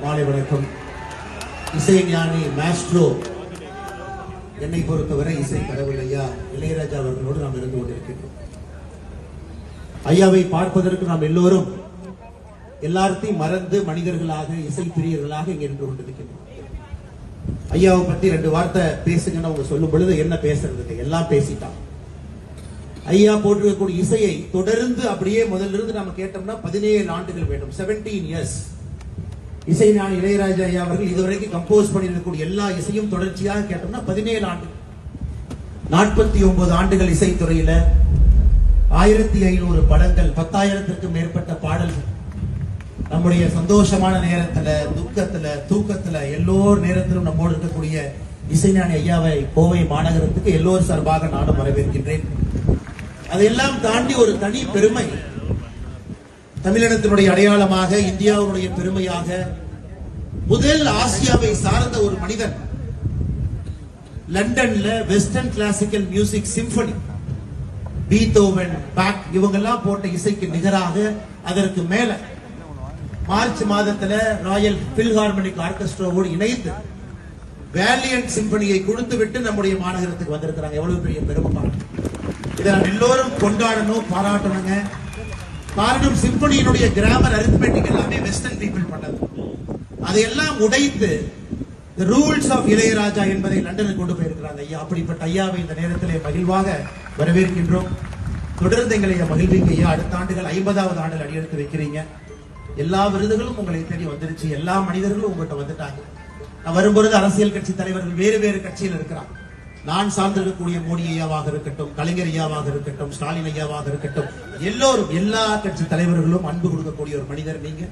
மாலை வணக்கம். இசை ஞானி மாஸ்ட்ரோ, என்னை பொறுத்தவரை இசை கடவுள் ஐயா இளையராஜா அவர்களோடு நாம் இருந்து கொண்டிருக்கின்றோம். ஐயாவை பார்ப்பதற்கு நாம் எல்லோரும் எல்லாத்தையும் மறந்து மனிதர்களாக இசை பிரியர்களாக இங்கே நின்று கொண்டிருக்கின்றோம். ஐயாவை பத்தி 2 வார்த்தை பேசுங்கன்னு அவங்க சொல்லும் பொழுது என்ன பேசுறது, எல்லாம் பேசிட்டான். ஐயா போட்டிருக்கக்கூடிய இசையை தொடர்ந்து அப்படியே முதல்ல இருந்து நாம கேட்டோம்னா 17 ஆண்டுகள் வேண்டும். 17 இயர்ஸ். இசை ஞானி இளையராஜா ஐயா அவர்கள் இதுவரைக்கும் கம்போஸ் பண்ணியிருக்கக்கூடிய எல்லா இசையும் தொடர்ச்சியாக கேட்டோம்னா 17 ஆண்டு, 49 ஆண்டுகள் இசைத்துறையில 1500 படங்கள், 10,000த்திற்கும் மேற்பட்ட பாடல்கள். நம்முடைய சந்தோஷமான நேரத்துல, துக்கத்துல, தூக்கத்துல, எல்லோர் நேரத்திலும் நம்மோடு இருக்கக்கூடிய இசைஞானி ஐயாவை கோவை மாநகரத்துக்கு எல்லோரும் சார்பாக நானும் வரவேற்கின்றேன். அதையெல்லாம் தாண்டி ஒரு தனி பெருமை, தமிழினத்தினுடைய அடையாளமாக, இந்தியாவுடைய பெருமையாக, முதல் ஆசியாவை சார்ந்த ஒரு மனிதன் லண்டன்ல western classical music symphony, Beethoven, Bach இவங்கெல்லாம் போட்ட இசைக்கு நிகராக, அதற்கு மேல மார்ச் மாதத்துல ராயல் பில்ஹார்மோனிக் ஆர்கெஸ்ட்ராவோடு இணைந்து வேலியன்ட் சிம்பனியை கொடுத்து விட்டு நம்முடைய மாநகரத்துக்கு வந்திருக்கிறாங்க. எவ்வளவு பெரிய பெருமை! இதை நாம் எல்லோரும் கொண்டாடணும், பாராட்டணுங்க. காரணம், சிம்பனியினுடைய கிராமர், அரித்மெட்டிக் எல்லாமே வெஸ்டர்ன் பீப்புள் பண்ணது. அதையெல்லாம் உடைத்து ரூல்ஸ் ஆஃப் இளையராஜா என்பதை லண்டனுக்கு கொண்டு போயிருக்கிறாங்க ஐயா. அப்படிப்பட்ட ஐயாவை இந்த நேரத்திலே மகிழ்வாக வரவேற்கின்றோம். தொடர்ந்து எங்களை மகிழ்விங்க ஐயா. அடுத்த ஆண்டுகள் 50வது ஆண்டில் அடியெடுத்து வைக்கிறீங்க. எல்லா விருதுகளும் உங்களை தேடி வந்துருச்சு. எல்லா மனிதர்களும் உங்கள்கிட்ட வந்துட்டாங்க. நான் வரும்பொழுது அரசியல் கட்சி தலைவர்கள் வேறு வேறு கட்சியில் இருக்கிறாங்க. நான் சார்ந்திருக்கக்கூடிய மோடி ஐயாவாக இருக்கட்டும், கலைஞர் ஐயாவாக இருக்கட்டும், ஸ்டாலின் ஐயாவாக இருக்கட்டும், எல்லோரும், எல்லா கட்சி தலைவர்களும் அன்பு கொடுக்கக்கூடிய ஒரு மனிதர் நீங்க.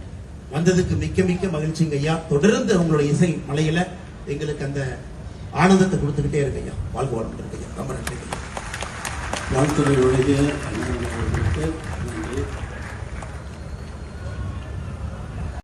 வந்ததுக்கு மிக்க மிக்க மகிழ்ச்சிங்க ஐயா. தொடர்ந்து உங்களுடைய இசை மலையில எங்களுக்கு அந்த ஆனந்தத்தை கொடுத்துக்கிட்டே இருக்கு ஐயா. வாழ்க்கை வளம் இருக்கு ஐயா. ரொம்ப நன்றி. வாழ்த்துறை